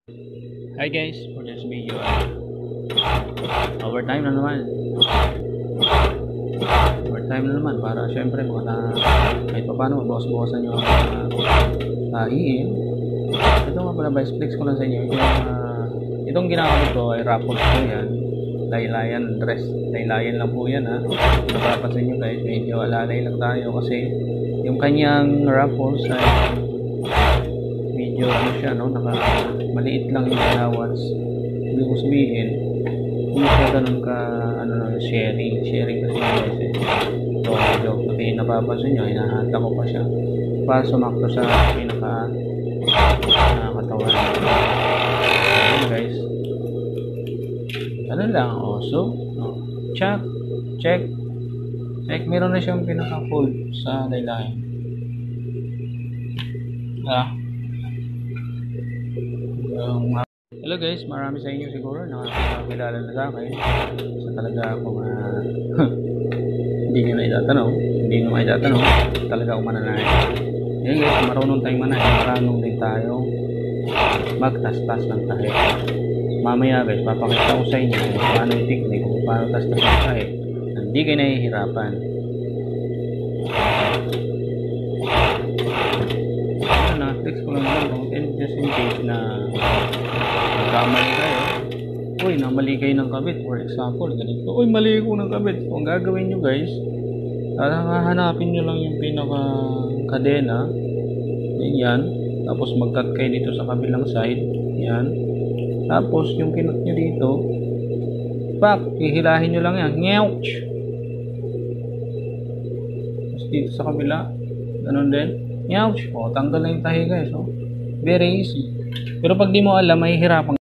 Hi guys, for this video overtime na naman. Overtime na naman para syempre kahit pa paano mabawas-bawasan nyo ang hiin. Ito nga pala, flex ko lang sa inyo. Itong ginagawa ko ay raffles po yan. Laylayan dress. Laylayan lang po yan ha. Napapansin nyo guys, medyo alalay lang tayo kasi yung kanyang raffles ay medyo siya, no? Maliit lang yung allowance. Hindi ko sabihin hindi siya ganun ka sharing kasi guys so medyo pati napapansin nyo, hinahata ko pa siya para sumakto sa pinaka katawan. Ayun guys, ano lang so check meron na siyang pinaka fold sa laylayan. Hello guys, marami sa inyo siguro nakakilala na sa akin sa talaga akong hindi nyo maidatanong talaga akong mananahin. Ngayon guys, marunong tayong manahin, marunong din tayo magtastas ng tahe. Mamaya guys, papakita ko sa inyo kung paano yung technique kung paano tastas ng tahe, hindi kayo nahihirapan. Flex ko lang kung just in case na nagkamali kayo. Uy, namali kayo ng kabit. For example, ganito. Uy, mali ko ng kabit. Kung gagawin nyo guys, hahanapin nyo lang yung pinaka kadena. Yan. Tapos mag-cut kayo dito sa kabilang side. Yan. Tapos yung kinut nyo dito, hihilahin nyo lang yan. Ngouch! Tapos dito sa kabila, ganun din. Ngouch! O, tanggal na yung tahi guys. Very easy. Pero pag di mo alam, mahihirapan